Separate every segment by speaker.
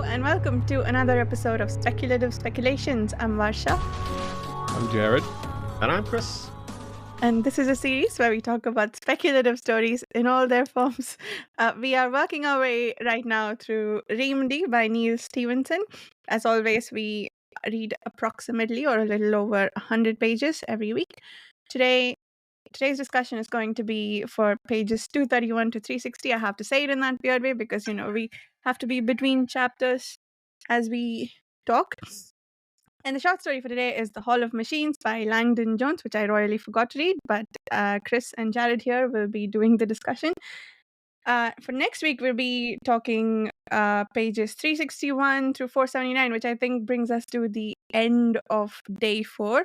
Speaker 1: and welcome to another episode of Speculative Speculations. I'm Varsha.
Speaker 2: I'm Jared.
Speaker 3: And I'm Chris.
Speaker 1: And this is a series where we talk about speculative stories in all their forms. We are working our way right now through Reamde by Neal Stephenson. As always, we read approximately or a little over 100 pages every week. Today's discussion is going to be for pages 231 to 360. I have to say it in that weird way because, we have to be between chapters as we talk. And the short story for today is The Hall of Machines by Langdon Jones, which I royally forgot to read, but Chris and Jared here will be doing the discussion. For next week, we'll be talking pages 361 through 479, which I think brings us to the end of day 4.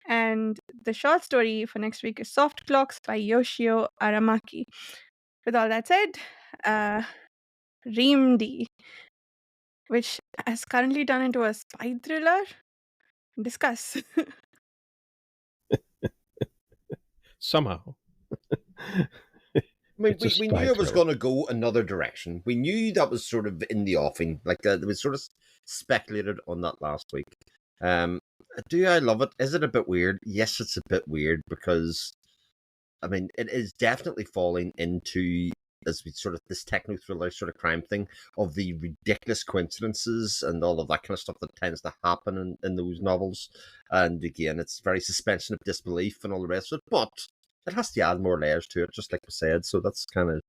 Speaker 1: And the short story for next week is Soft Clocks by Yoshio Aramaki. With all that said, Reamde, which has currently turned into a spy thriller. Discuss.
Speaker 3: Somehow. I mean, we knew it was going to go another direction. We knew that was sort of in the offing. Like, it was sort of speculated on that last week. Do I love it? Is it a bit weird? Yes, it's a bit weird because, I mean, it is definitely falling into, as we sort of, this techno-thriller sort of crime thing of the ridiculous coincidences and all of that kind of stuff that tends to happen in those novels. And again, it's very suspension of disbelief and all the rest of it, but it has to add more layers to it, just like we said. So that's kind of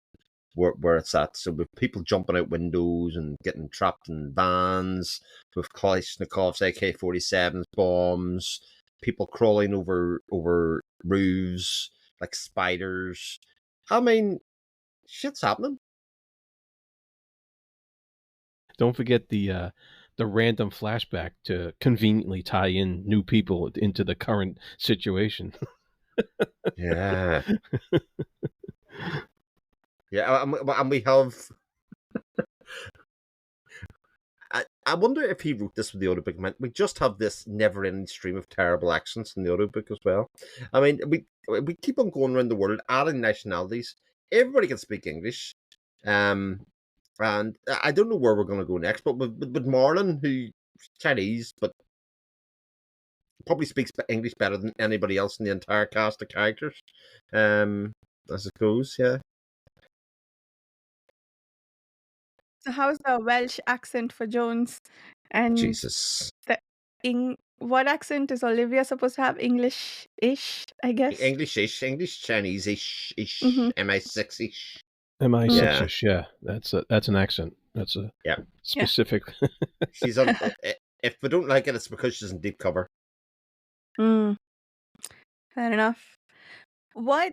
Speaker 3: where it's at. So with people jumping out windows and getting trapped in vans, with Kalashnikovs, AK-47s, bombs, people crawling over roofs like spiders. I mean, shit's happening.
Speaker 2: Don't forget the random flashback to conveniently tie in new people into the current situation.
Speaker 3: Yeah. Yeah, and we have... I wonder if he wrote this with the audiobook. We just have this never-ending stream of terrible accents in the audiobook as well. I mean, we keep on going around the world, adding nationalities. Everybody can speak English. And I don't know where we're going to go next, but with Marlon, who's Chinese, but probably speaks English better than anybody else in the entire cast of characters, I suppose, yeah.
Speaker 1: So how's the Welsh accent for Jones? And
Speaker 3: Jesus.
Speaker 1: What accent is Olivia supposed to have? English-ish, I guess?
Speaker 3: English-ish, English Chinese-ish, MI6-ish.
Speaker 2: MI6-ish, yeah. That's an accent. That's a specific.
Speaker 3: She's on. If we don't like it, it's because she's in deep cover.
Speaker 1: Fair enough. What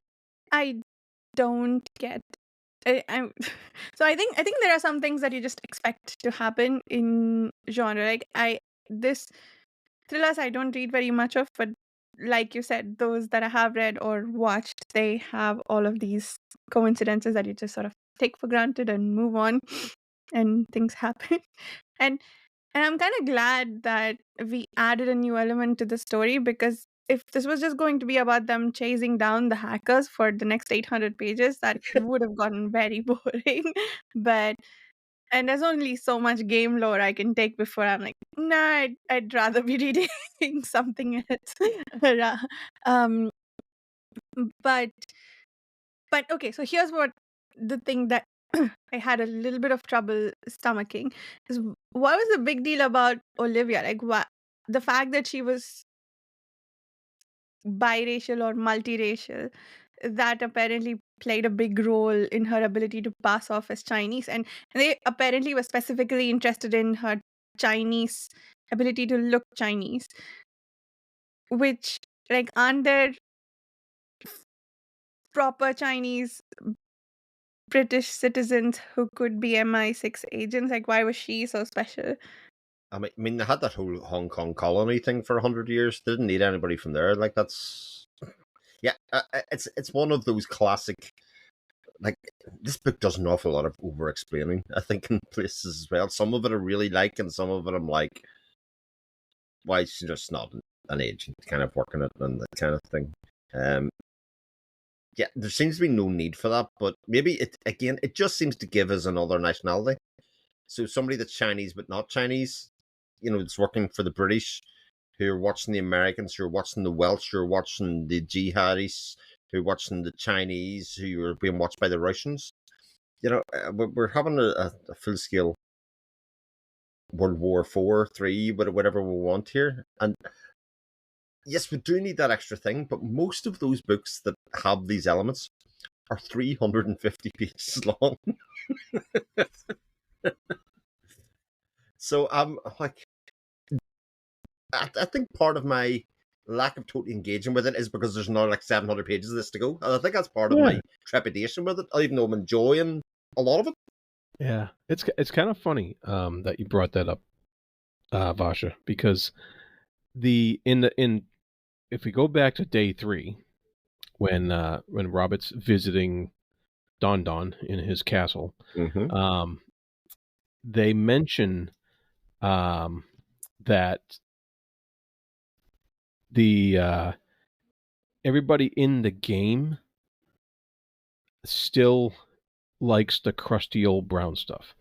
Speaker 1: I don't get, so I think there are some things that you just expect to happen in genre. Like this thrillers I don't read very much of, but like you said, those that I have read or watched, they have all of these coincidences that you just sort of take for granted and move on, and things happen. And I'm kind of glad that we added a new element to the story, because if this was just going to be about them chasing down the hackers for the next 800 pages, that would have gotten very boring. And there's only so much game lore I can take before I'm like, nah, I'd rather be reading something else. But okay, so here's what the thing that I had a little bit of trouble stomaching is, what was the big deal about Olivia? Like, what, the fact that she was biracial or multiracial, that apparently played a big role in her ability to pass off as Chinese, and they apparently were specifically interested in her Chinese ability to look Chinese, which, like, aren't there proper Chinese British citizens who could be MI6 agents? Like, why was she so special?
Speaker 3: I mean, they had that whole Hong Kong colony thing for 100 years. They didn't need anybody from there. Like, that's... Yeah, it's one of those classic... Like, this book does an awful lot of over-explaining, I think, in places as well. Some of it I really like, and some of it I'm like, why is she just not an agent kind of working it and that kind of thing? Yeah, there seems to be no need for that, but maybe it just seems to give us another nationality. So somebody that's Chinese but not Chinese, it's working for the British, who are watching the Americans, who are watching the Welsh, who are watching the jihadis, who are watching the Chinese, who are being watched by the Russians. We're having a full-scale World War IV, 3, whatever we want here. And yes, we do need that extra thing, but most of those books that have these elements are 350 pages long. So I'm like, I think part of my lack of totally engaging with it is because there's not like 700 pages of this to go. And I think that's part of my trepidation with it, even though I'm enjoying a lot of it.
Speaker 2: Yeah, it's kind of funny that you brought that up, Vasha, because if we go back to day 3, when Robert's visiting Don in his castle, they mention that the everybody in the game still likes the crusty old brown stuff.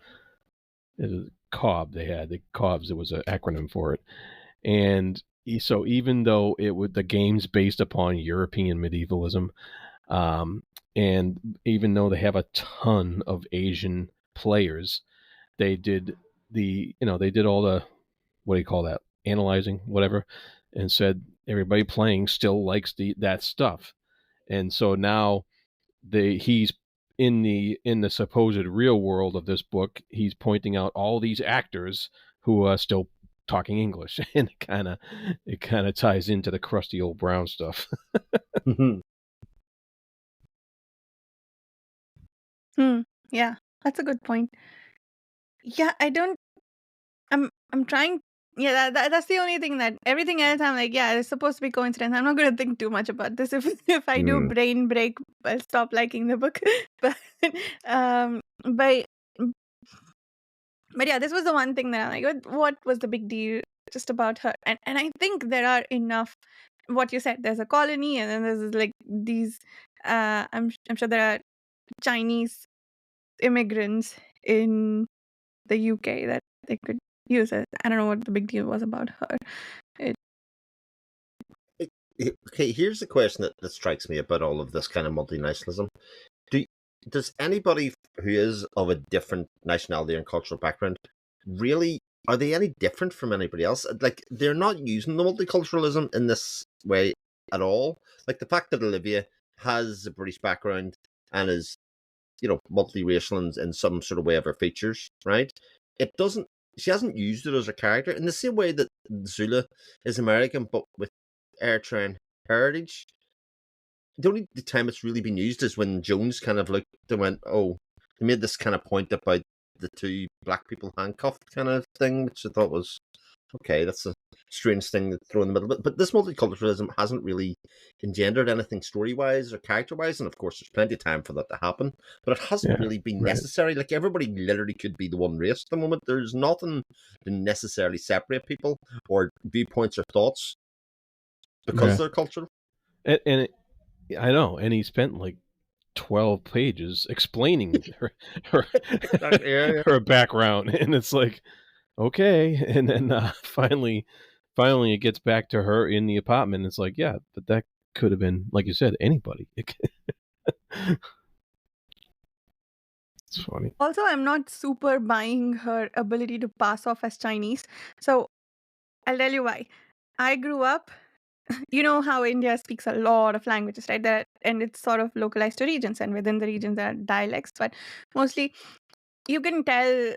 Speaker 2: Cobb, they had the Cobbs. There was an acronym for it, and so even though the game's based upon European medievalism, and even though they have a ton of Asian players, they did all the, what do you call that, analyzing, whatever, and said everybody playing still likes that stuff. And so now he's in the supposed real world of this book, he's pointing out all these actors who are still talking English, and it kind of ties into the crusty old brown stuff.
Speaker 1: Yeah, that's a good point. Yeah, I'm trying. Yeah, that's the only thing, that everything else I'm like, yeah, it's supposed to be coincidence. I'm not going to think too much about this. If I do brain break, I'll stop liking the book. But um, but yeah, this was the one thing that I'm like, what was the big deal just about her? And I think there are enough. What you said, there's a colony, and then there's like these. I'm sure there are Chinese immigrants in the UK that they could use it. I don't know what the big deal was about her.
Speaker 3: Okay, here's the question that strikes me about all of this kind of multinationalism. Does anybody who is of a different nationality and cultural background really, are they any different from anybody else? Like, they're not using the multiculturalism in this way at all. Like, the fact that Olivia has a British background and is, multiracial in some sort of way of her features, right? She hasn't used it as a character in the same way that Zula is American, but with Eritrean heritage. The only time it's really been used is when Jones kind of looked and went, oh, he made this kind of point about the 2 black people handcuffed kind of thing, which I thought was, okay, that's a strange thing to throw in the middle. But this multiculturalism hasn't really engendered anything story-wise or character-wise, and of course there's plenty of time for that to happen, but it hasn't really been necessary. Like, everybody literally could be the one race at the moment. There's nothing to necessarily separate people or viewpoints or thoughts because they're cultural.
Speaker 2: And I know, and he spent like 12 pages explaining her background, and it's like, okay, and then finally it gets back to her in the apartment. It's like, yeah, but that could have been, like you said, anybody. It's funny.
Speaker 1: Also, I'm not super buying her ability to pass off as Chinese. So I'll tell you why. I grew up, you know how India speaks a lot of languages, right? And it's sort of localized to regions, and within the regions there are dialects, but mostly you can tell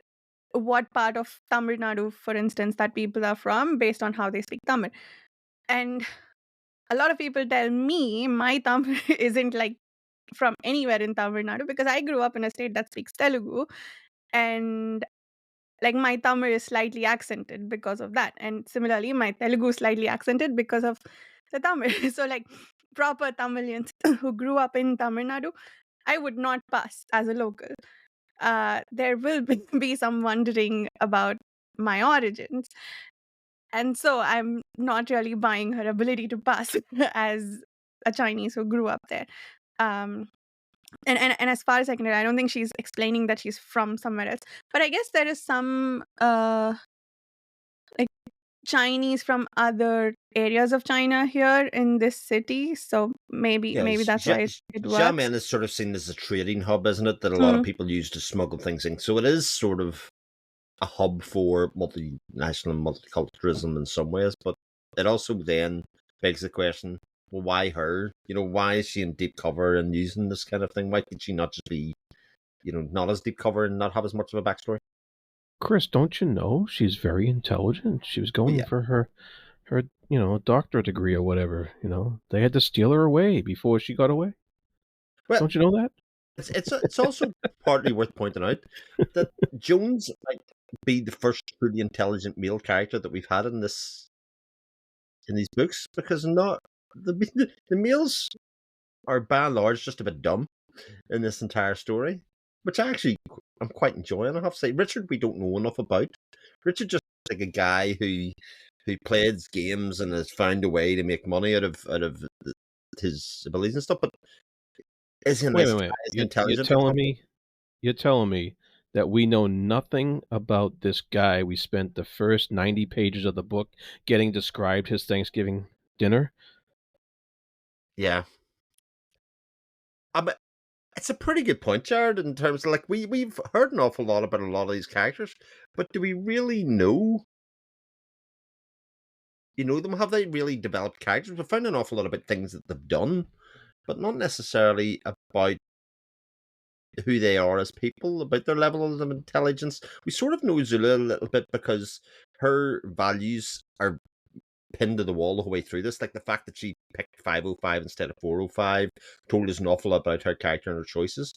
Speaker 1: what part of Tamil Nadu, for instance, that people are from based on how they speak Tamil. And a lot of people tell me my Tamil isn't like from anywhere in Tamil Nadu, because I grew up in a state that speaks Telugu, and like my Tamil is slightly accented because of that. And similarly, my Telugu is slightly accented because of the Tamil. So like proper Tamilians who grew up in Tamil Nadu, I would not pass as a local. There will be some wondering about my origins. And so I'm not really buying her ability to pass as a Chinese who grew up there. Um, And as far as I can tell, I don't think she's explaining that she's from somewhere else. But I guess there is some like Chinese from other areas of China here in this city, so maybe that's why it works.
Speaker 3: Xiamen is sort of seen as a trading hub, isn't it? That a lot of people use to smuggle things in. So it is sort of a hub for multinational and multiculturalism in some ways, but it also then begs the question: well, why her? Why is she in deep cover and using this kind of thing? Why could she not just be, not as deep cover and not have as much of a backstory?
Speaker 2: Chris, don't you know she's very intelligent? She was going for her doctorate degree or whatever. They had to steal her away before she got away. Well, don't you know that?
Speaker 3: It's also partly worth pointing out that Jones might be the first truly intelligent male character that we've had in these books, because the males are by and large just a bit dumb in this entire story, which I'm quite enjoying. I have to say, Richard, we don't know enough about. Richard just like a guy who plays games and has found a way to make money out of his abilities and stuff. But is he a nice guy?
Speaker 2: You're telling me that we know nothing about this guy? We spent the first 90 pages of the book getting described his Thanksgiving dinner.
Speaker 3: Yeah. It's a pretty good point, Jared, in terms of we've heard an awful lot about a lot of these characters, but do we really know? Them? Have they really developed characters? We've found an awful lot about things that they've done, but not necessarily about who they are as people, about their level of intelligence. We sort of know Zula a little bit because her values are pinned to the wall the whole way through this. Like the fact that she picked 505 instead of 405 told us an awful lot about her character and her choices.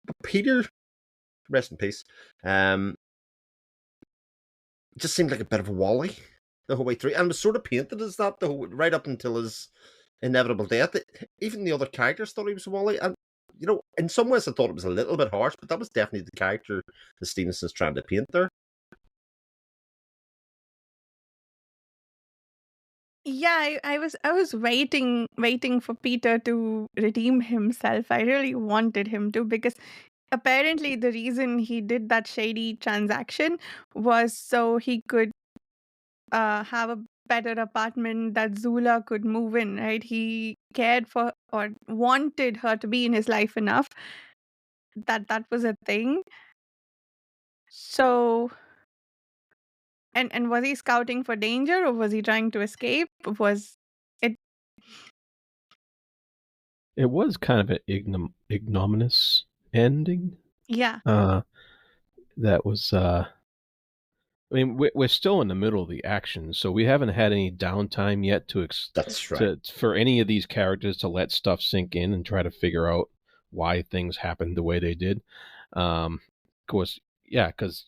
Speaker 3: But Peter, rest in peace, just seemed like a bit of a wally the whole way through, and was sort of painted as that right up until his inevitable death. Even the other characters thought he was a wally, and in some ways I thought it was a little bit harsh, but that was definitely the character that Stevenson's trying to paint there.
Speaker 1: Yeah, I was waiting for Peter to redeem himself. I really wanted him to, because apparently the reason he did that shady transaction was so he could have a better apartment that Zula could move in, right? He cared for or wanted her to be in his life enough that was a thing. So, and was he scouting for danger, or was he trying to escape? Was it?
Speaker 2: It was kind of an ignominious ending.
Speaker 1: Yeah.
Speaker 2: That was. I mean, we're still in the middle of the action, so we haven't had any downtime yet
Speaker 3: That's right.
Speaker 2: for any of these characters to let stuff sink in and try to figure out why things happened the way they did. Of course, yeah, because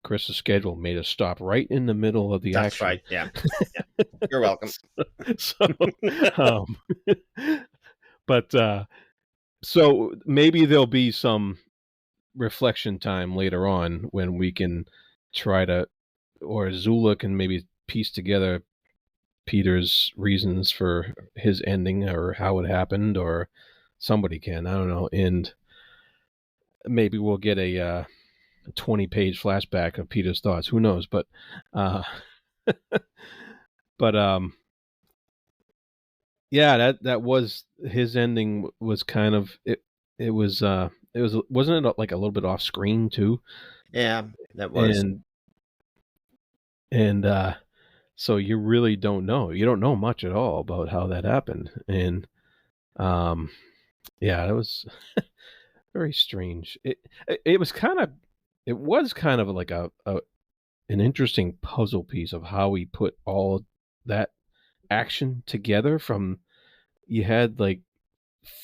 Speaker 2: Chris's schedule made us stop right in the middle of the action.
Speaker 3: That's right. Yeah. You're welcome.
Speaker 2: But so maybe there'll be some reflection time later on when we can try to, or Zula can maybe piece together Peter's reasons for his ending or how it happened, or somebody can, I don't know, and maybe we'll get a 20-page flashback of Peter's thoughts. Who knows? But yeah, that was his ending. Was kind of it was wasn't it like a little bit off screen too?
Speaker 3: Yeah, that was.
Speaker 2: And so you really don't know. You don't know much at all about how that happened. And yeah, that was very strange. It was kind of like an interesting puzzle piece of how we put all that action together. From you had like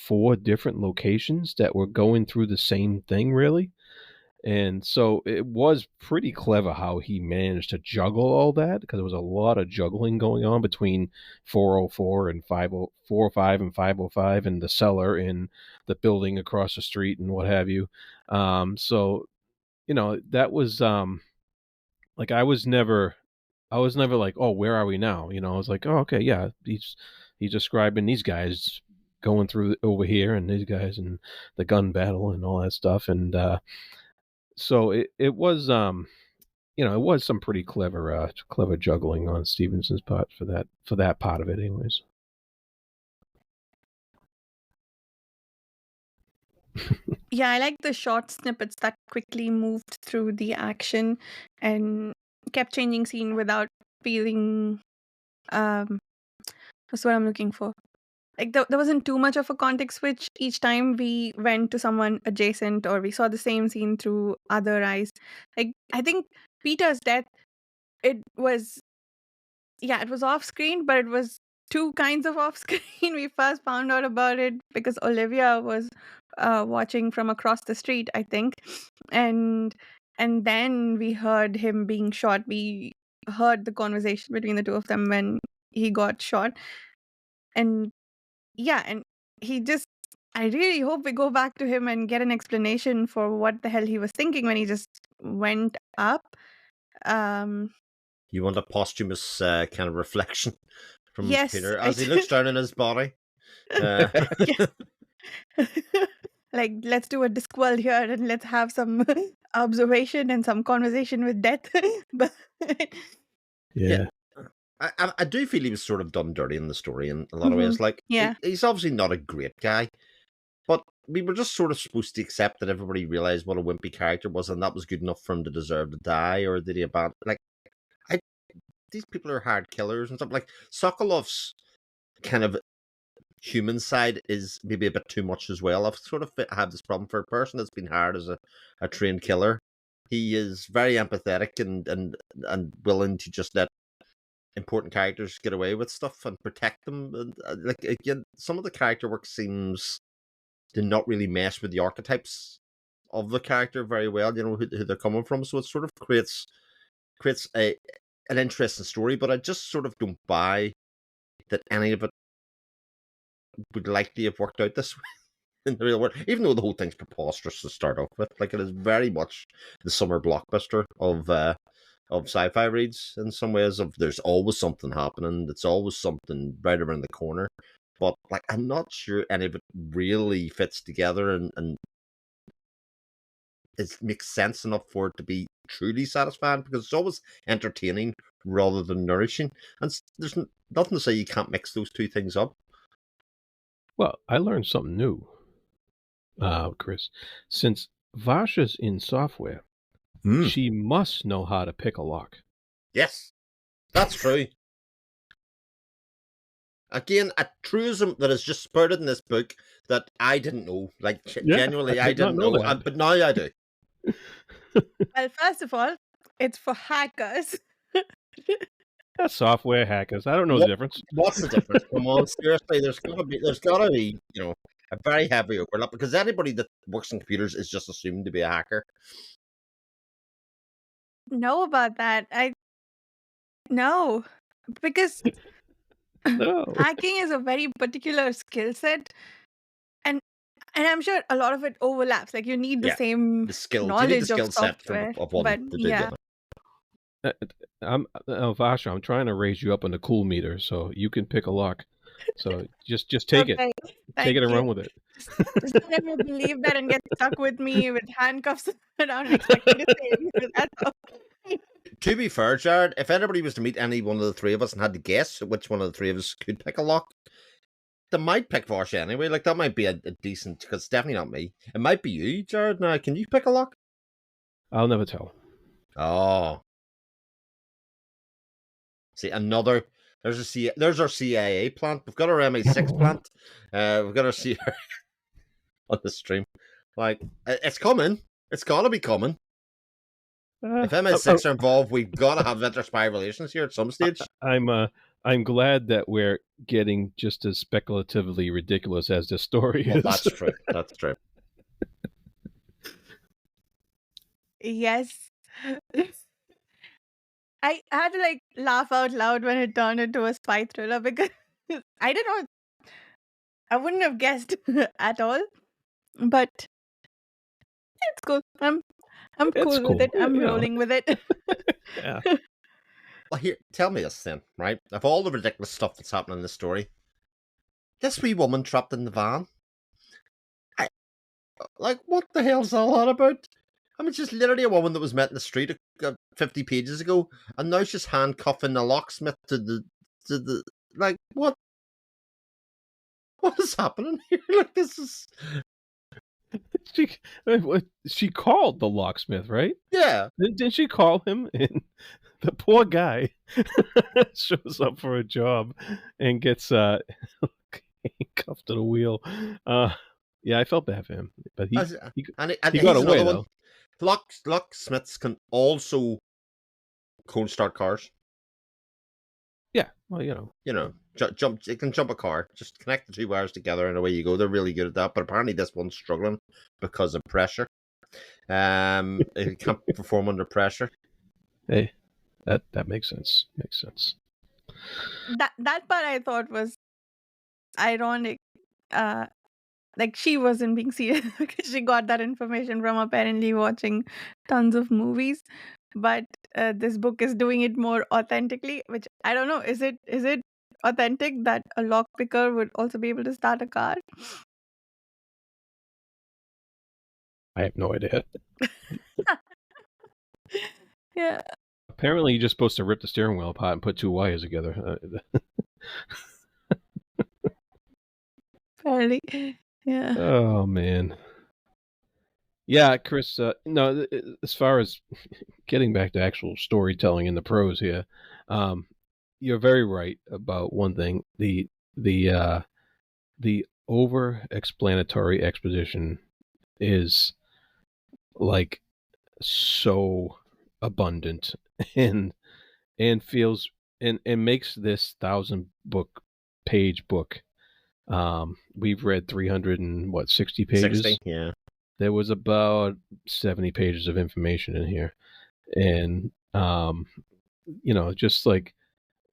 Speaker 2: 4 different locations that were going through the same thing, really. And so it was pretty clever how he managed to juggle all that, because there was a lot of juggling going on between 404 and 405 and 505 and the cellar in the building across the street and what have you. So that was like I was never like, oh, where are we now? I was like, oh, okay, yeah, he's describing these guys going through over here, and these guys, and the gun battle and all that stuff, and so it was it was some pretty clever juggling on Stephenson's part for that part of it, anyways.
Speaker 1: Yeah, I like the short snippets that quickly moved through the action and kept changing scene without feeling that's what I'm looking for. Like there wasn't too much of a context switch each time we went to someone adjacent or we saw the same scene through other eyes. Like I think Peter's death, it was off screen, but it was two kinds of off screen. We first found out about it because Olivia was watching from across the street, I think, and then we heard him being shot. We heard the conversation between the two of them when he got shot, and and he just. I really hope we go back to him and get an explanation for what the hell he was thinking when he just went up.
Speaker 3: You want a posthumous kind of reflection from
Speaker 1: Yes,
Speaker 3: Peter as he looks down in his body.
Speaker 1: Like, let's do a Discworld here and let's have some observation and some conversation with death. But
Speaker 2: yeah.
Speaker 3: I do feel he was sort of done dirty in the story in a lot of ways. Like, he's obviously not a great guy, but we were just sort of supposed to accept that everybody realized what a wimpy character was, and that was good enough for him to deserve to die, or did he abandon? Like, these people are hard killers and stuff. Like, Sokolov's kind of human side is maybe a bit too much as well. I've sort of had this problem for a person that's been hired as a trained killer. He is very empathetic and willing to just let important characters get away with stuff and protect them. And like, again, some of the character work seems to not really mesh with the archetypes of the character very well. You know who they're coming from, so it sort of creates an interesting story. But I just sort of don't buy that any of it would likely have worked out this way in the real world, even though the whole thing's preposterous to start off with. Like, it is very much the summer blockbuster of sci-fi reads in some ways. Of there's always something happening, it's always something right around the corner, but like I'm not sure any of it really fits together and it makes sense enough for it to be truly satisfying, because it's always entertaining rather than nourishing, and there's nothing to say you can't mix those two things up.
Speaker 2: Well, I learned something new, Chris. Since Vasha's in software, she must know how to pick a lock.
Speaker 3: Yes, that's true. Again, a truism that is just spurted in this book that I didn't know. Like, genuinely, I didn't know but now I do.
Speaker 1: Well, first of all, it's for hackers.
Speaker 2: That's software hackers. I don't know the difference.
Speaker 3: What's the difference? Come on, seriously, there's gotta be, a very heavy overlap, because anybody that works in computers is just assumed to be a hacker.
Speaker 1: Know about that? No, because hacking is a very particular skill set, and I'm sure a lot of it overlaps. Like, you need the same knowledge of software.
Speaker 3: Of what to do with it.
Speaker 2: Vasha, I'm trying to raise you up on the cool meter so you can pick a lock. So just take it. Take it and run with it.
Speaker 1: Just don't ever believe that and get stuck with me with handcuffs around and expect me to save you. That's all.
Speaker 3: To be fair, Jared, if anybody was to meet any one of the three of us and had to guess which one of the three of us could pick a lock, they might pick Varsha anyway. Like, that might be a decent, because it's definitely not me. It might be you, Jared. Now, can you pick a lock?
Speaker 2: I'll never tell.
Speaker 3: Oh. See, there's our CIA plant. We've got our MI6 plant. We've got our CIA on the stream. Like, it's coming. It's got to be coming. If MI6 are involved, we've got to have inter-spy relations here at some stage.
Speaker 2: I'm glad that we're getting just as speculatively ridiculous as this story is.
Speaker 3: That's true. That's true.
Speaker 1: Yes. I had to laugh out loud when it turned into a spy thriller, because I didn't know. I wouldn't have guessed at all. But it's cool. I'm cool with it. I'm rolling with it.
Speaker 2: Yeah.
Speaker 3: Well, here, tell me this then, right? Of all the ridiculous stuff that's happening in this story, this wee woman trapped in the van. Like, what the hell's all that about? I mean, she's literally a woman that was met in the street 50 pages ago, and now she's handcuffing a locksmith to the like, what is happening here? Like, this is...
Speaker 2: She called the locksmith, right?
Speaker 3: Yeah.
Speaker 2: Didn't she call him? And the poor guy shows up for a job and gets cuffed to the wheel. Yeah, I felt bad for him, but he got away though.
Speaker 3: Locksmiths can also cold start cars.
Speaker 2: Yeah, well,
Speaker 3: jump. It can jump a car. Just connect the two wires together, and away you go. They're really good at that. But apparently, this one's struggling because of pressure. It can't perform under pressure.
Speaker 2: Hey, that makes sense. Makes sense.
Speaker 1: That part I thought was ironic. Like she wasn't being serious because she got that information from apparently watching tons of movies. But this book is doing it more authentically, which I don't know. Is it authentic that a lockpicker would also be able to start a car?
Speaker 2: I have no idea.
Speaker 1: Yeah.
Speaker 2: Apparently, you're just supposed to rip the steering wheel apart and put two wires together.
Speaker 1: Apparently. Yeah.
Speaker 2: Oh man. Yeah, Chris. No, as far as getting back to actual storytelling in the prose here, you're very right about one thing. The over-explanatory exposition is like so abundant and feels and makes this 1,000-page book. We've read 360 pages.
Speaker 3: 60, yeah.
Speaker 2: There was about 70 pages of information in here, and just like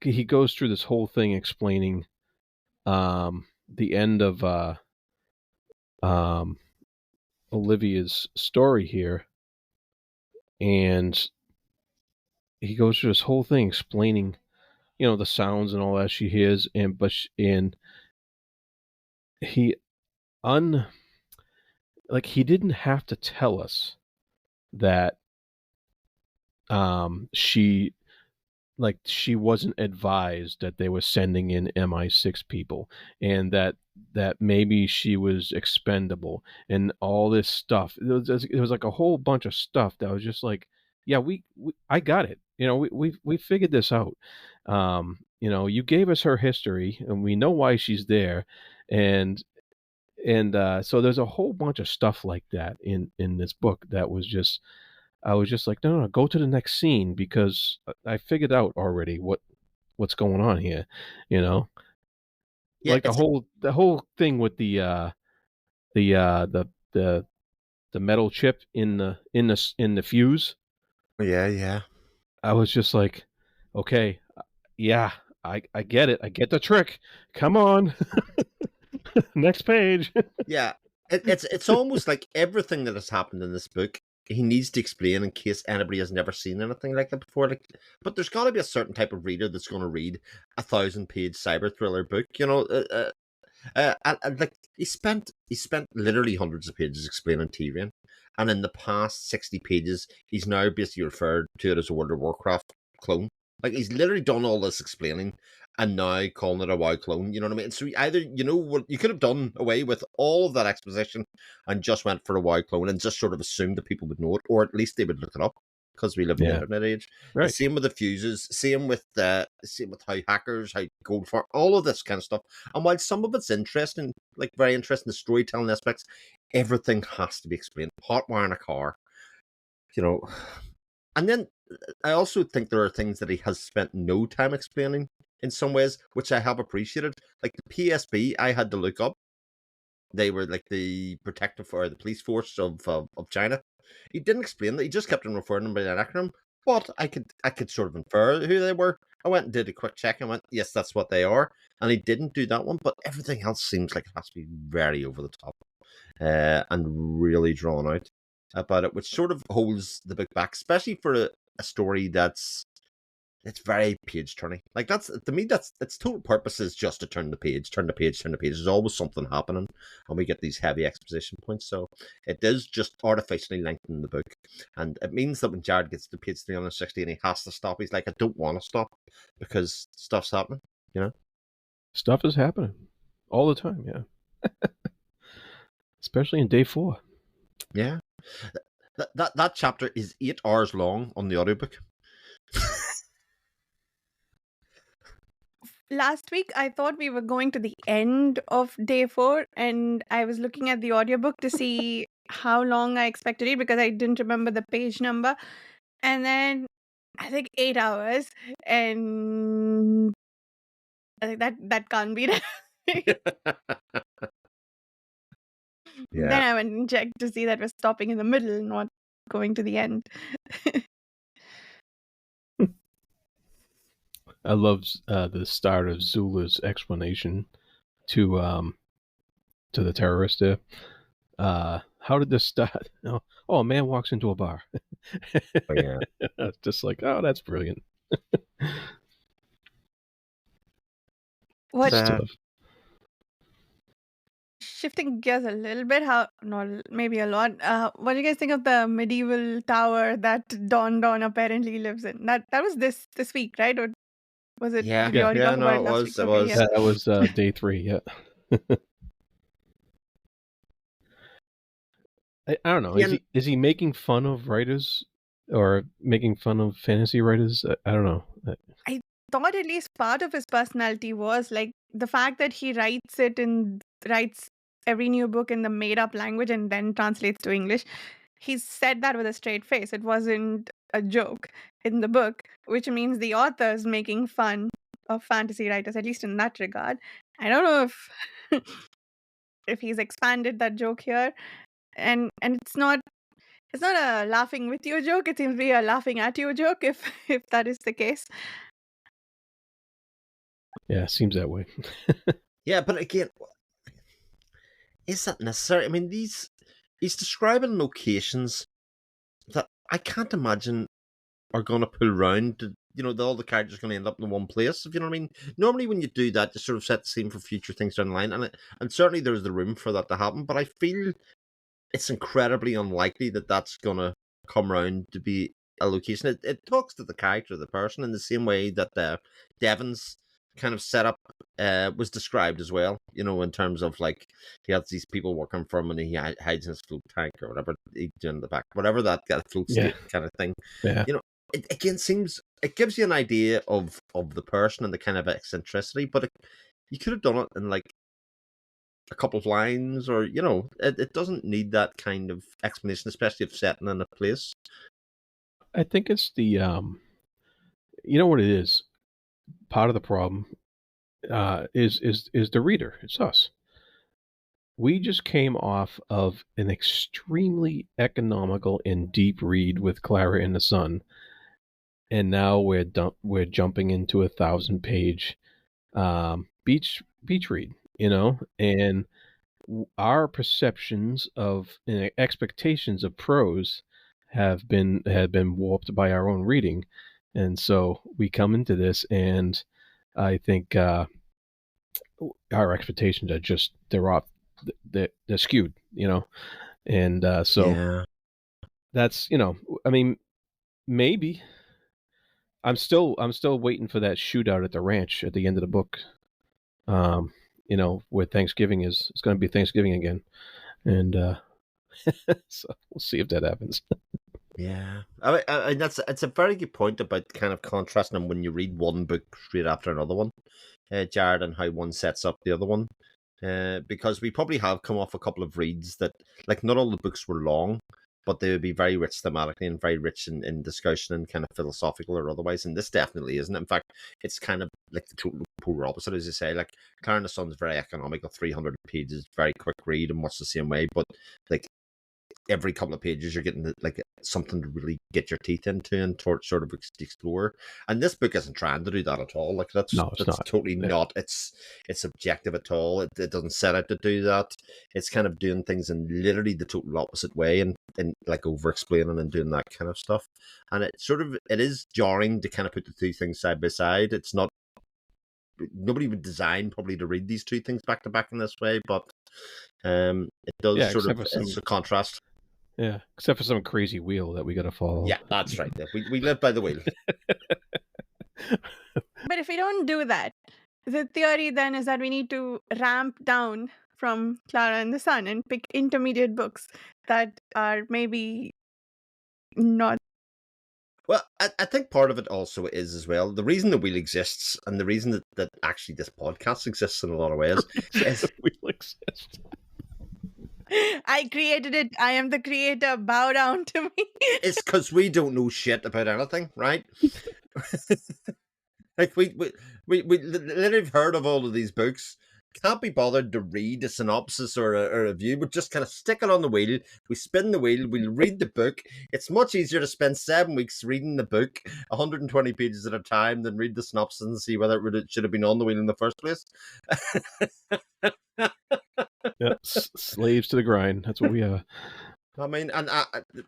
Speaker 2: he goes through this whole thing explaining the end of Olivia's story here, and he goes through this whole thing explaining, the sounds and all that she hears, and he he didn't have to tell us that she wasn't advised that they were sending in MI6 people, and that maybe she was expendable and all this stuff. It was like a whole bunch of stuff that was just like, yeah, I got it. We figured this out. You gave us her history and we know why she's there, and so there's a whole bunch of stuff like that in this book that was just, I was just like, no, go to the next scene because I figured out already what's going on here, Yeah, like the whole thing with the metal chip in the fuse.
Speaker 3: Yeah.
Speaker 2: I was just like, okay, yeah, I get it. I get the trick. Come on. Next page.
Speaker 3: Yeah. It's almost like everything that has happened in this book he needs to explain in case anybody has never seen anything like that before. But there's got to be a certain type of reader that's going to read a 1,000-page cyber thriller book. And like he spent literally hundreds of pages explaining Tyrion, and in the past 60 pages, he's now basically referred to it as a World of Warcraft clone. Like he's literally done all this explaining and now calling it a WoW clone. You know what I mean? So either what you could have done away with all of that exposition and just went for a WoW clone and just sort of assumed that people would know it, or at least they would look it up because we live in the internet age. Right. Same with the fuses. Same with how hackers, how gold farm, all of this kind of stuff. And while some of it's interesting, like very interesting, the storytelling aspects, everything has to be explained. Hot wiring a car, And then I also think there are things that he has spent no time explaining in some ways, which I have appreciated. Like the PSB, I had to look up. They were like the protective or the police force of China. He didn't explain that. He just kept on referring them by that acronym. But I could sort of infer who they were. I went and did a quick check and went, yes, that's what they are. And he didn't do that one. But everything else seems like it has to be very over the top and really drawn out about it, which sort of holds the book back, especially for a story that's it's very page turning. Like that's to me, that's its total purpose is just to turn the page, turn the page, turn the page. There's always something happening, and we get these heavy exposition points. So it is just artificially lengthening the book, and it means that when Jared gets to page 360 and he has to stop, he's like, I don't want to stop because stuff's happening. You know,
Speaker 2: stuff is happening all the time. Yeah, especially in day 4.
Speaker 3: Yeah, that chapter is 8 hours long on the audiobook.
Speaker 1: Last week, I thought we were going to the end of day 4, and I was looking at the audiobook to see how long I expected it because I didn't remember the page number. And then I think 8 hours, and I think that can't be right.
Speaker 3: Yeah.
Speaker 1: Then I went and checked to see that we're stopping in the middle, not going to the end.
Speaker 2: I love the start of Zula's explanation to the terrorist there. How did this start? Oh, a man walks into a bar.
Speaker 3: Oh, yeah.
Speaker 2: Just like, oh, that's brilliant.
Speaker 1: What?
Speaker 2: Stuff.
Speaker 1: Shifting gears a little bit, maybe a lot. What do you guys think of the medieval tower that Don apparently lives in? That was this week, right? Or was it?
Speaker 3: Yeah,
Speaker 1: Did we already talk about
Speaker 3: no,
Speaker 1: it
Speaker 3: it
Speaker 1: last
Speaker 3: was.
Speaker 1: week?
Speaker 3: It
Speaker 1: Okay,
Speaker 3: was.
Speaker 1: yeah.
Speaker 2: That was day 3. Yeah. I don't know.
Speaker 3: Yeah.
Speaker 2: Is he making fun of writers or making fun of fantasy writers? I don't know.
Speaker 1: I thought at least part of his personality was like the fact that he writes every new book in the made up language and then translates to English. He said that with a straight face. It wasn't a joke in the book, which means the author is making fun of fantasy writers, at least in that regard. I don't know if if he's expanded that joke here, and it's not a laughing with you joke. It seems to be a laughing at you joke, if that is the case.
Speaker 2: Yeah, seems that way.
Speaker 3: Yeah, but again, is that necessary? I mean, he's describing locations that I can't imagine are going to pull round. All the characters are going to end up in one place. If you know what I mean. Normally, when you do that, you sort of set the scene for future things down the line, and certainly there's the room for that to happen. But I feel it's incredibly unlikely that that's going to come round to be a location. It talks to the character of the person in the same way that Devon's kind of setup was described as well, in terms of like he has these people working for him and he hides in his float tank or whatever he's doing in the back, whatever that float state kind of thing.
Speaker 2: Yeah.
Speaker 3: It again seems it gives you an idea of the person and the kind of eccentricity, but you could have done it in like a couple of lines, or it doesn't need that kind of explanation, especially if setting in a place.
Speaker 2: I think it's the you know what it is. Part of the problem is the reader. It's us. We just came off of an extremely economical and deep read with Clara and the Sun, and now we're jumping into a 1,000-page beach read. And our perceptions of and expectations of prose have been warped by our own reading, and so we come into this, and I think our expectations are just they're skewed, and so that's I mean, maybe I'm still waiting for that shootout at the ranch at the end of the book. Where Thanksgiving is. It's going to be Thanksgiving again, and so we'll see if that happens.
Speaker 3: Yeah, I mean it's a very good point about kind of contrasting them when you read one book straight after another one, Jared, and how one sets up the other one. Because we probably have come off a couple of reads that, like, not all the books were long, but they would be very rich thematically and very rich in discussion and kind of philosophical or otherwise. And this definitely isn't. In fact, it's kind of like the total polar opposite, as you say. Like, Clara and the Sun's very economical, 300 pages, very quick read, and much the same way. But like, every couple of pages you're getting like something to really get your teeth into and sort of explore. And this book isn't trying to do that at all. Like that's
Speaker 2: not.
Speaker 3: totally not its objective at all. It doesn't set out to do that. It's kind of doing things in literally the total opposite way, and like over explaining and doing that kind of stuff. And it is jarring to kind of put the two things side by side. It's not, nobody would design probably to read these two things back to back in this way, but it does it's a contrast.
Speaker 2: Yeah, except for some crazy wheel that we got to follow.
Speaker 3: Yeah, that's right. We live by the wheel.
Speaker 1: But if we don't do that, the theory then is that we need to ramp down from Clara and the Sun and pick intermediate books that are maybe not.
Speaker 3: Well, I think part of it also is as well, the reason the wheel exists and the reason that actually this podcast exists in a lot of ways is
Speaker 2: the wheel exists.
Speaker 1: I created it. I am the creator. Bow down to me.
Speaker 3: It's because we don't know shit about anything, right? Like we literally have heard of all of these books. Can't be bothered to read a synopsis or a review, but just kind of stick it on the wheel. We spin the wheel, we'll read the book. It's much easier to spend 7 weeks reading the book, 120 pages at a time, than read the synopsis and see whether it should have been on the wheel in the first place.
Speaker 2: Yeah, slaves to the grind. That's what we are.
Speaker 3: I mean, and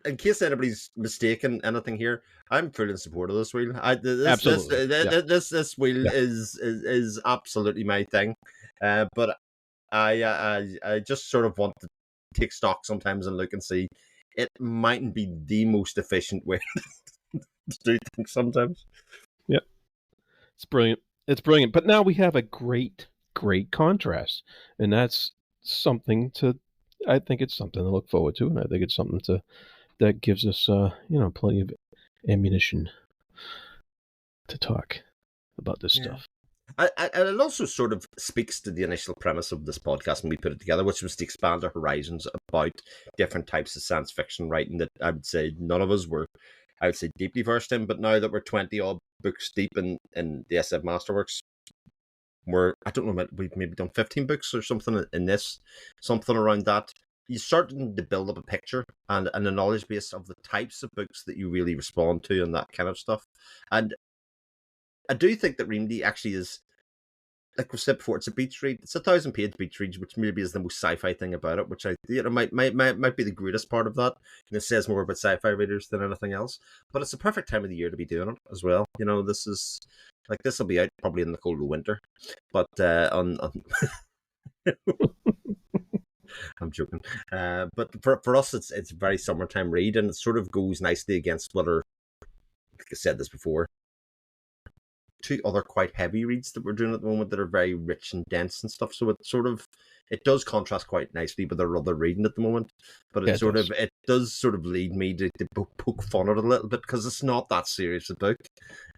Speaker 3: in case anybody's mistaken anything here, I'm fully in support of this wheel.
Speaker 2: Absolutely.
Speaker 3: This wheel is absolutely my thing. But I just sort of want to take stock sometimes and look and see. It mightn't be the most efficient way to do things sometimes.
Speaker 2: Yeah, it's brilliant. It's brilliant. But now we have a great contrast, and that's something to. I think it's something to look forward to, and I think it's something that gives us, plenty of ammunition to talk about this stuff.
Speaker 3: And it also sort of speaks to the initial premise of this podcast when we put it together, which was to expand our horizons about different types of science fiction writing that I would say none of us were, I would say, deeply versed in. But now that we're 20 odd books deep in the SF Masterworks, I don't know, we've maybe done 15 books or something in this, something around that. You're starting to build up a picture and a knowledge base of the types of books that you really respond to and that kind of stuff. And I do think that Reamde actually is, like we said before, it's a beach read. It's a 1,000-page beach read, which maybe is the most sci-fi thing about it, which might be the greatest part of that. And it says more about sci-fi readers than anything else. But it's a perfect time of the year to be doing it as well. This will be out probably in the cold of winter, but I'm joking. But for us, it's a very summertime read, and it sort of goes nicely against what are, like I said this before, 2 other quite heavy reads that we're doing at the moment that are very rich and dense and stuff. So it does contrast quite nicely with our other reading at the moment. But it does sort of lead me to poke fun at it a little bit, because it's not that serious a book,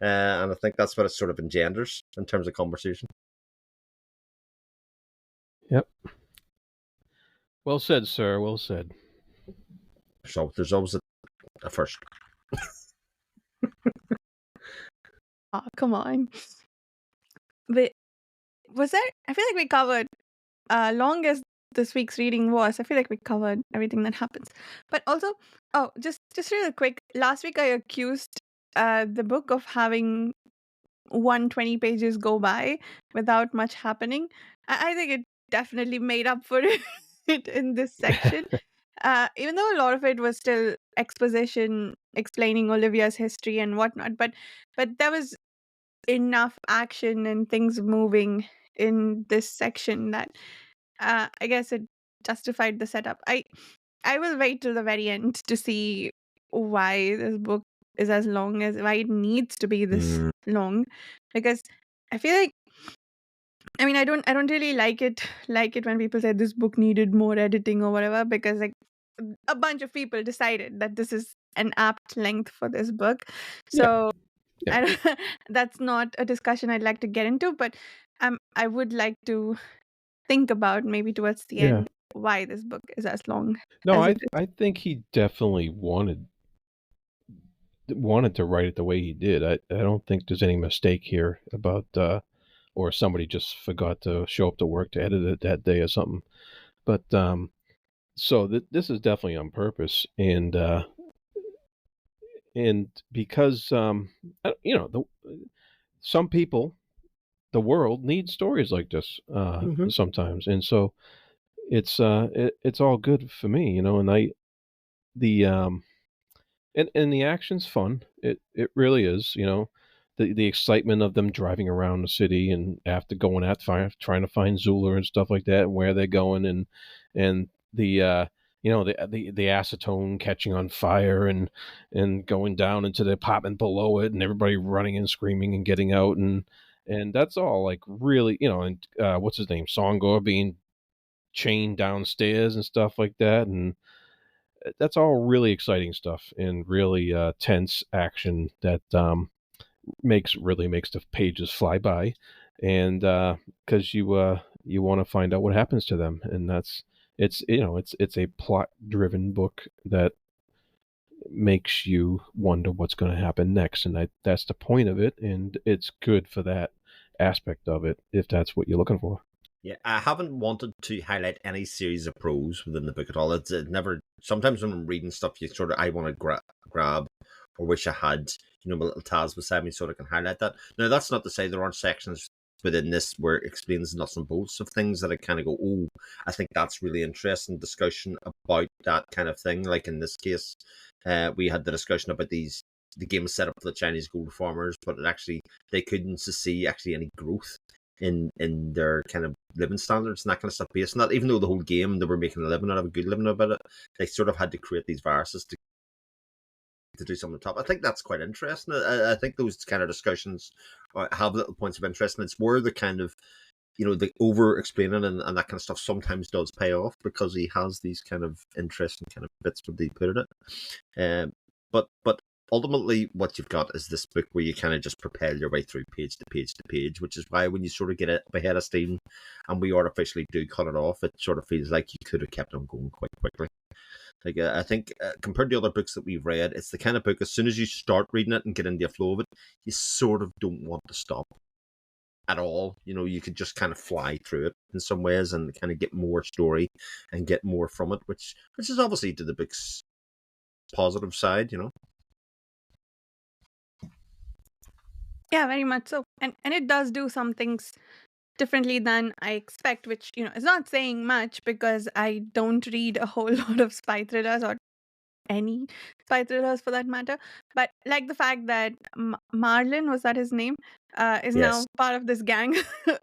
Speaker 3: and I think that's what it sort of engenders in terms of conversation.
Speaker 2: Yep. Well said, sir. Well said.
Speaker 3: So there's always a first.
Speaker 1: Oh, come on. But was there? I feel like we covered, long as this week's reading was, I feel like we covered everything that happens. But also, just real quick, last week I accused the book of having 120 pages go by without much happening. I think it definitely made up for it in this section. Even though a lot of it was still exposition, explaining Olivia's history and whatnot, but there was enough action and things moving in this section that I guess it justified the setup. I will wait till the very end to see why this book is as long as why it needs to be this long, because I feel like, I mean, I don't really like it when people say this book needed more editing or whatever, because like a bunch of people decided that this is an apt length for this book. So
Speaker 2: Yeah.
Speaker 1: that's not a discussion I'd like to get into, but I would like to think about maybe towards the end why this book is as long.
Speaker 2: No,
Speaker 1: as
Speaker 2: I think he definitely wanted to write it the way he did. I don't think there's any mistake here about or somebody just forgot to show up to work to edit it that day or something. But so this is definitely on purpose, and because some people, the world needs stories like this sometimes, and so it's all good for me, and the and the action's fun. It really is, the excitement of them driving around the city and after going out trying to find Zula and stuff like that, and where they're going, and the acetone catching on fire and going down into the apartment below it, and everybody running and screaming and getting out, and that's all like really, and what's his name, Songor, being chained downstairs and stuff like that, and that's all really exciting stuff and really tense action that makes the pages fly by, and because you want to find out what happens to them, and it's a plot driven book that makes you wonder what's going to happen next, and that's the point of it, and it's good for that aspect of it if that's what you're looking for.
Speaker 3: Yeah, I haven't wanted to highlight any series of prose within the book at all. It never. Sometimes when I'm reading stuff, I want to grab, or wish I had, my little tabs beside me so I can highlight that. Now, that's not to say there aren't sections within this where it explains nuts and bolts of things that I kind of go, oh, I think that's really interesting discussion about that kind of thing. Like in this case, we had the discussion about the game set up for the Chinese gold farmers, but they couldn't see any growth in their kind of living standards and that kind of stuff based on that. Even though the whole game they were making a living out of, a good living about it, they sort of had to create these viruses to do something on top. I think that's quite interesting. I think those kind of discussions have little points of interest, and it's where the kind of the over explaining and that kind of stuff sometimes does pay off, because he has these kind of interesting kind of bits when they put it. But ultimately, what you've got is this book where you kind of just propel your way through page to page to page, which is why when you sort of get it up ahead of steam and we artificially do cut it off, it sort of feels like you could have kept on going quite quickly. Like I think compared to other books that we've read, it's the kind of book, as soon as you start reading it and get into a flow of it, you sort of don't want to stop at all. You could just kind of fly through it in some ways and kind of get more story and get more from it, which is obviously to the book's positive side.
Speaker 1: Yeah, very much so. And it does do some things differently than I expect, which, is not saying much because I don't read a whole lot of spy thrillers, or any spy thrillers for that matter. But like the fact that Marlin, was that his name, is now
Speaker 3: Yes.
Speaker 1: part of this gang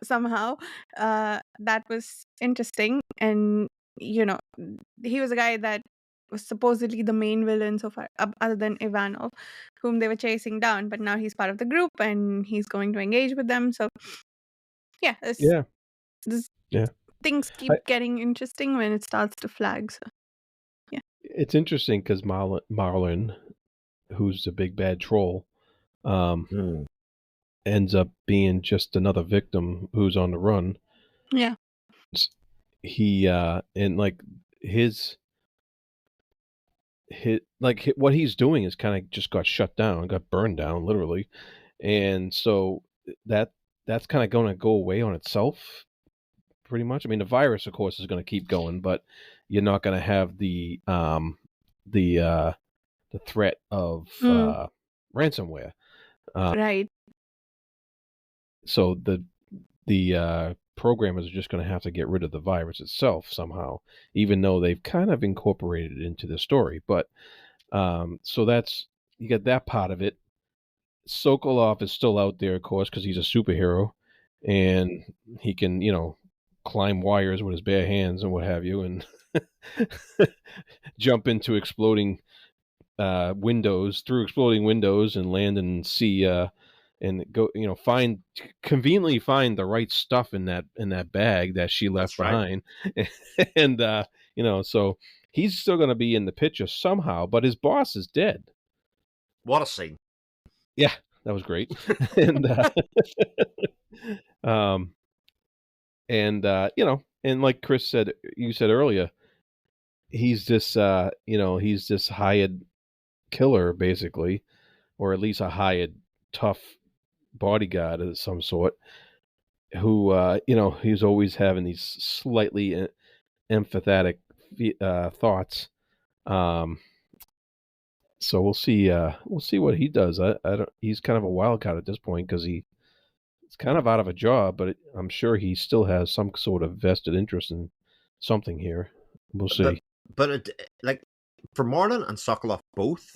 Speaker 1: somehow. That was interesting. And, he was a guy that was supposedly the main villain so far, other than Ivanov, whom they were chasing down. But now he's part of the group and he's going to engage with them. So, yeah,
Speaker 2: Yeah.
Speaker 1: things keep getting interesting when it starts to flag. So, yeah.
Speaker 2: It's interesting because Marlin, who's the big bad troll, ends up being just another victim who's on the run.
Speaker 1: Yeah.
Speaker 2: He and like his what he's doing is kind of just got shut down, got burned down literally, and so that's kind of going to go away on itself pretty much. I mean, the virus, of course, is going to keep going, but you're not going to have the threat of ransomware.
Speaker 1: Right.
Speaker 2: So the programmers are just going to have to get rid of the virus itself somehow, even though they've kind of incorporated it into the story. But so that's, you get that part of it. Sokolov is still out there, of course, because he's a superhero, and he can, climb wires with his bare hands and what have you, and jump into exploding windows, and land and see and go, conveniently find the right stuff in that bag that she left behind. And so he's still going to be in the picture somehow, but his boss is dead.
Speaker 3: What a scene.
Speaker 2: Yeah, that was great. And and like Chris said, you said earlier, he's this he's this hired killer basically, or at least a hired tough bodyguard of some sort, who he's always having these slightly empathetic thoughts. So we'll see. We'll see what he does. I don't. He's kind of a wild card at this point because he's kind of out of a job, but I'm sure he still has some sort of vested interest in something here. We'll see.
Speaker 3: But like for Marlon and Sokolov both,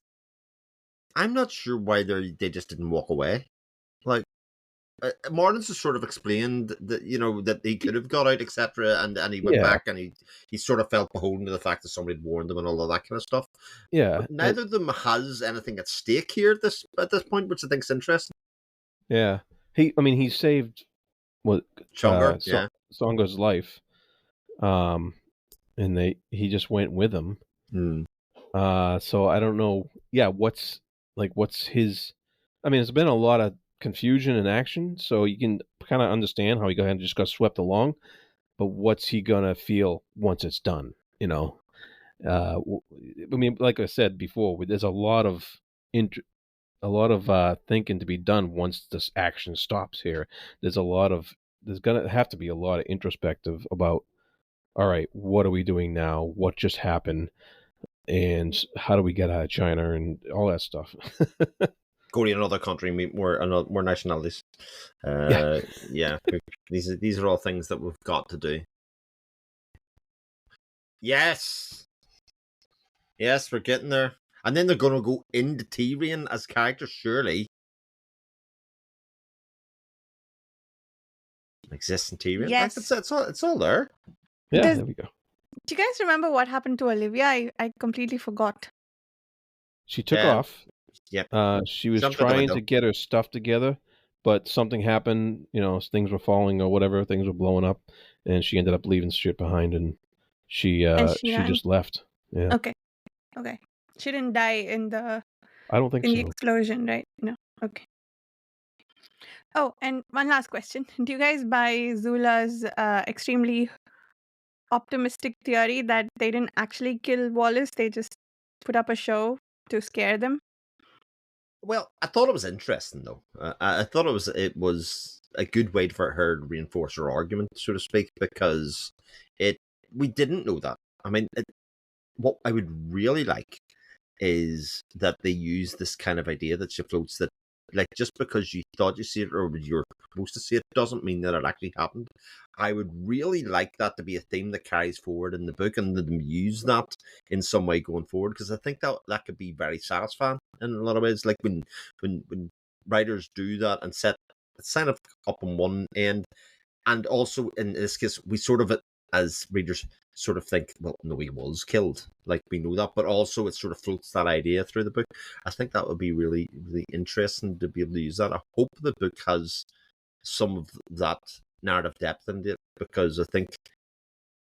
Speaker 3: I'm not sure why they just didn't walk away. Like Marlon's has sort of explained that that he could have got out, etc., and he went back and he sort of felt beholden to the fact that somebody had warned him and all of that kind of stuff.
Speaker 2: Yeah,
Speaker 3: but neither of them has anything at stake here at this point, which I think is interesting.
Speaker 2: Yeah, he saved Songa's life, and he just went with him. So I don't know. Yeah, what's his? There's been a lot of confusion and action, so you can kind of understand how he just got swept along. But what's he gonna feel once it's done? Like I said before, there's a lot of thinking to be done once this action stops here. There's gonna have to be a lot of introspective about, all right, what are we doing now? What just happened? And how do we get out of China and all that stuff?
Speaker 3: Go to another country, meet more nationalities. Yeah. These are all things that we've got to do. Yes, we're getting there. And then they're going to go into Tyrion as characters, surely. Exists in Tyrion.
Speaker 1: Yes.
Speaker 3: It's all there.
Speaker 2: Yeah, there we go.
Speaker 1: Do you guys remember what happened to Olivia? I completely forgot.
Speaker 2: She took off.
Speaker 3: Yep.
Speaker 2: She was trying to get her stuff together, but something happened. Things were falling or whatever. Things were blowing up, and she ended up leaving shit behind, and she just left. Yeah.
Speaker 1: Okay. She didn't die in the.
Speaker 2: I don't think so.
Speaker 1: The explosion, right? No. Okay. Oh, and one last question: do you guys buy Zula's extremely optimistic theory that they didn't actually kill Wallace? They just put up a show to scare them?
Speaker 3: Well, I thought it was interesting, though. I thought it was a good way for her to reinforce her argument, so to speak, because we didn't know that. What I would really like is that they use this kind of idea that she floats, that like just because you thought you see it or you're supposed to see it doesn't mean that it actually happened. I would really like that to be a theme that carries forward in the book, and them use that in some way going forward, because I think that could be very satisfying in a lot of ways. Like when writers do that and sign up on one end, and also in this case we sort of, as readers, sort of think, well, no, he was killed. Like, we know that, but also it sort of floats that idea through the book. I think that would be really, really interesting to be able to use that. I hope the book has some of that narrative depth in it, because I think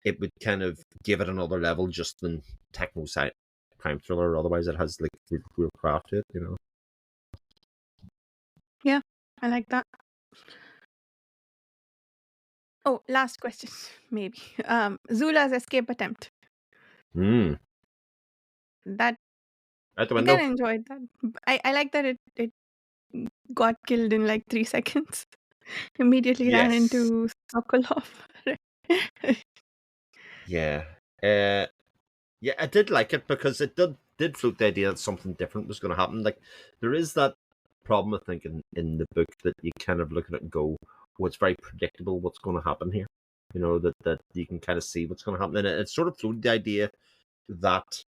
Speaker 3: it would kind of give it another level just than techno crime thriller. Otherwise, it has like real craft to it,
Speaker 1: Yeah, I like that. Oh, last question, maybe. Zula's escape attempt. That
Speaker 3: Out the
Speaker 1: I
Speaker 3: window.
Speaker 1: kind of enjoyed that. I like that it got killed in like 3 seconds. Immediately ran into Sokolov.
Speaker 3: Yeah. Yeah, I did like it because it did float the idea that something different was going to happen. Like, there is that problem, I think, in the book, that you kind of look at it and go, well, it's very predictable what's going to happen here. That you can kind of see what's going to happen. And it sort of floated the idea that,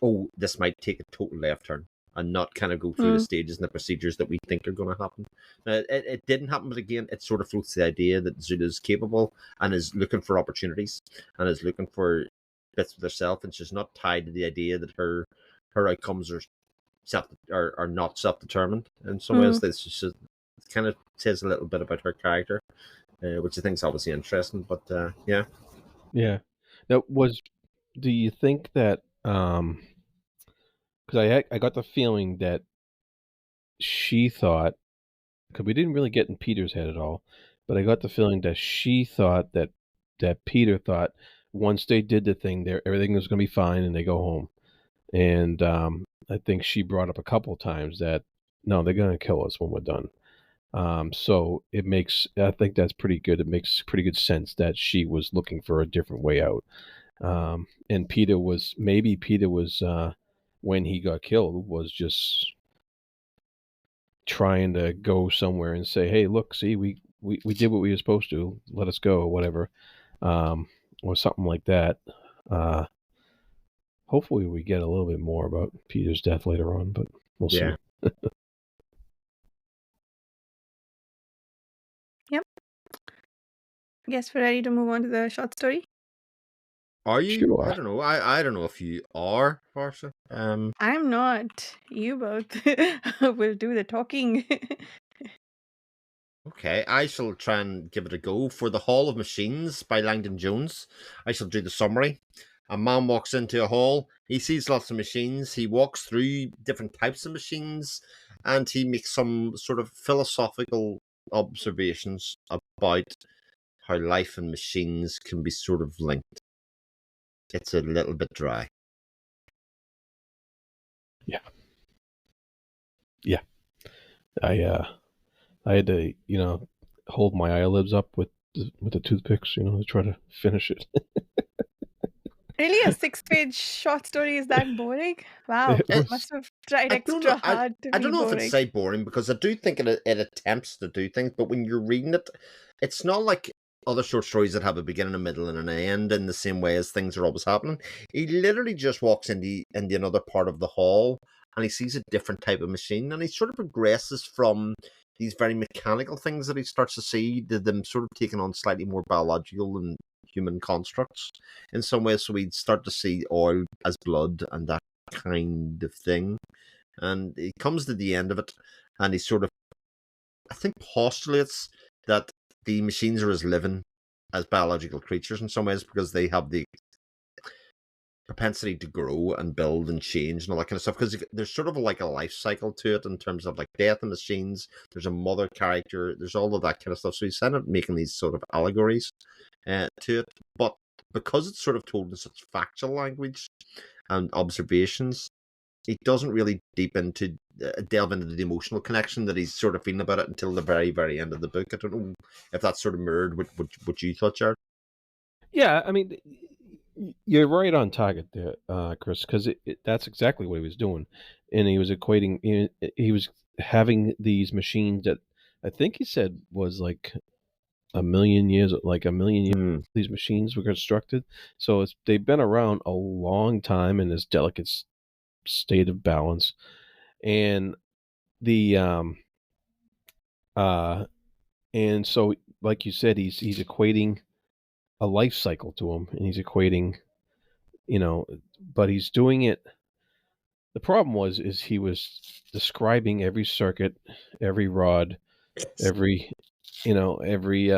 Speaker 3: oh, this might take a total left turn and not kind of go through the stages and the procedures that we think are going to happen. It didn't happen, but again, it sort of floats the idea that Zula's capable and is looking for opportunities and is looking for bits with herself, and she's not tied to the idea that her outcomes are not self-determined. In some ways, it kind of says a little bit about her character, which I think is obviously interesting. But yeah.
Speaker 2: Now, do you think that? Because I got the feeling that she thought, because we didn't really get in Peter's head at all, but I got the feeling that she thought that Peter thought once they did the thing there, everything was going to be fine and they go home. And I think she brought up a couple times that, no, they're going to kill us when we're done. So I think that's pretty good. It makes pretty good sense that she was looking for a different way out. And Peter was when he got killed was just trying to go somewhere and say, hey, look, see, we did what we were supposed to, let us go, or whatever, or something like that. Hopefully we get a little bit more about Peter's death later on, but we'll see.
Speaker 1: Yep. I guess we're ready to move on to the short story.
Speaker 3: Are you?
Speaker 2: Sure.
Speaker 3: I don't know. I don't know if you are, Varsha.
Speaker 1: I'm not. You both will do the talking.
Speaker 3: Okay, I shall try and give it a go. For The Hall of Machines by Langdon Jones, I shall do the summary. A man walks into a hall. He sees lots of machines. He walks through different types of machines, and he makes some sort of philosophical observations about how life and machines can be sort of linked. It's a little bit dry.
Speaker 2: Yeah. I had to, hold my eyelids up with the toothpicks, to try to finish it.
Speaker 1: Really, a 6-page short story is that boring? Wow, must have tried extra hard to
Speaker 3: I
Speaker 1: be
Speaker 3: don't know if
Speaker 1: boring.
Speaker 3: it's say boring, because I do think it attempts to do things, but when you're reading it, it's not like other short stories that have a beginning, a middle, and an end in the same way as things are always happening. He literally just walks into another part of the hall, and he sees a different type of machine, and he sort of progresses from these very mechanical things that he starts to see to them sort of taking on slightly more biological and human constructs in some ways. So we'd start to see oil as blood and that kind of thing. And he comes to the end of it, and he sort of, I think, postulates that the machines are as living as biological creatures in some ways, because they have the propensity to grow and build and change and all that kind of stuff, because there's sort of like a life cycle to it in terms of like death and machines. There's a mother character, there's all of that kind of stuff. So he's kind of making these sort of allegories to it, but because it's sort of told in such factual language and observations, it doesn't really delve into the emotional connection that he's sort of feeling about it until the very, very end of the book. I don't know if that's sort of mirrored what you thought, Jared.
Speaker 2: Yeah, I mean, you're right on target there, Chris, because that's exactly what he was doing. And he was equating, he was having these machines that I think he said was like a million years, these machines were constructed. So they've been around a long time in this delicate state of balance. And and so, like you said, he's equating a life cycle to them, and he's equating, but he's doing it. The problem is he was describing every circuit, every rod, every every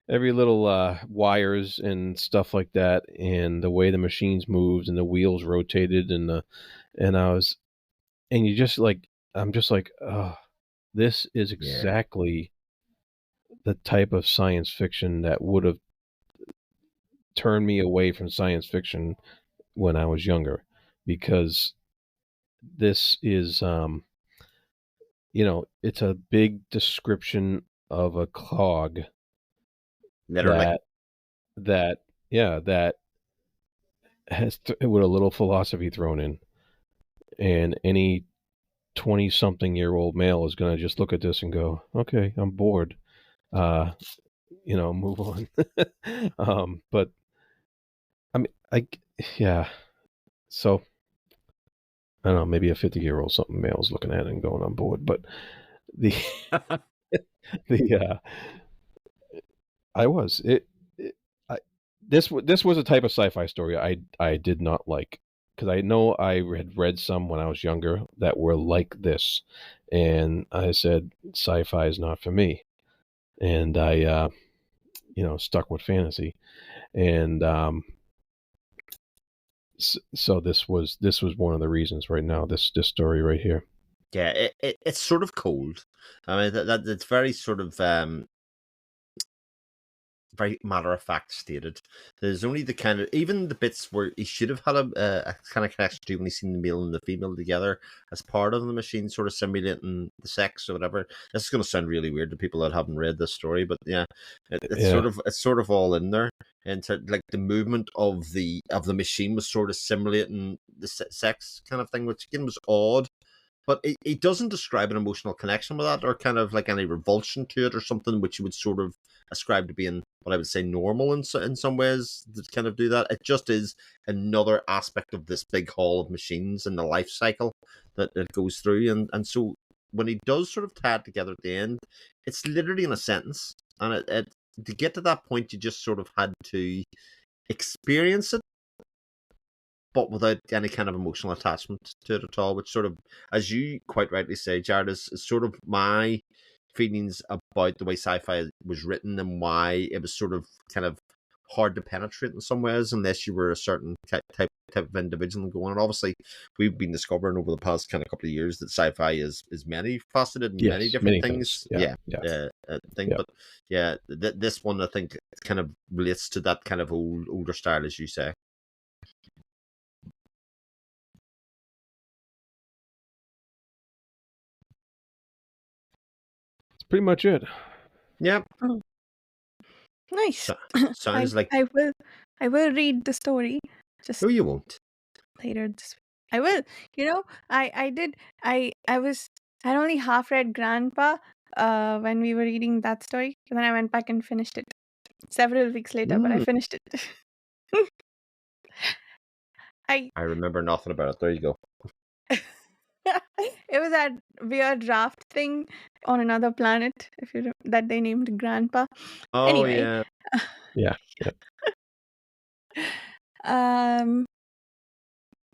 Speaker 2: every little wires and stuff like that, and the way the machines moved and the wheels rotated, and you just like, I'm just like, oh, this is exactly the type of science fiction that would have turned me away from science fiction when I was younger, because this is it's a big description of a cog,
Speaker 3: Literally.
Speaker 2: that has with a little philosophy thrown in, and any 20-something-year-old male is going to just look at this and go, okay, I'm bored, move on. But I mean, so I don't know, maybe a 50-year-old something male's looking at it and going, I'm bored. But the I was it, this was a type of sci-fi story I did not like, because I know I had read some when I was younger that were like this, and I said sci-fi is not for me, and I stuck with fantasy, and so this was one of the reasons. Right now, this story right here.
Speaker 3: Yeah, it's sort of cold. I mean, that it's very sort of very matter-of-fact stated. There's only the kind of, even the bits where he should have had a kind of connection to when he's seen the male and the female together as part of the machine, sort of simulating the sex or whatever. This is going to sound really weird to people that haven't read this story, but yeah, it's sort of all in there. And like the movement of the machine was sort of simulating the sex kind of thing, which again was odd. But it doesn't describe an emotional connection with that, or kind of like any revulsion to it, or something which you would sort of ascribe to being what I would say normal in some ways that kind of do that. It just is another aspect of this big hall of machines and the life cycle that it goes through. And so when he does sort of tie it together at the end, it's literally in a sentence. And it to get to that point, you just sort of had to experience it, but without any kind of emotional attachment to it at all, which sort of, as you quite rightly say, Jared, is sort of my feelings about the way sci-fi was written and why it was sort of kind of hard to penetrate in some ways unless you were a certain type of individual going. And obviously, we've been discovering over the past kind of couple of years that sci-fi is many faceted and many different things. But yeah, this one I think kind of relates to that kind of older style, as you say.
Speaker 2: Pretty much it.
Speaker 3: Yep.
Speaker 1: Oh. Nice.
Speaker 3: Sounds like
Speaker 1: I will read the story. Just
Speaker 3: no, you won't.
Speaker 1: Later this week. I will. You know, I only half read Grandpa when we were reading that story, and then I went back and finished it several weeks later, but I finished it. I
Speaker 3: remember nothing about it. There you go.
Speaker 1: It was that weird raft thing on another planet, that they named Grandpa.
Speaker 3: Oh,
Speaker 1: anyway.
Speaker 2: Yeah.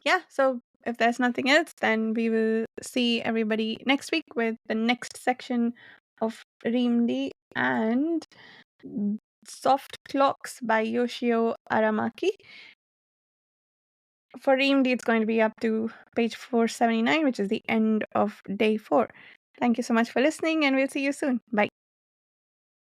Speaker 1: Yeah, so if there's nothing else, then we will see everybody next week with the next section of Reamde and Soft Clocks by Yoshio Aramaki. For Reamde, it's going to be up to page 479, which is the end of day 4. Thank you so much for listening, and we'll see you soon. Bye.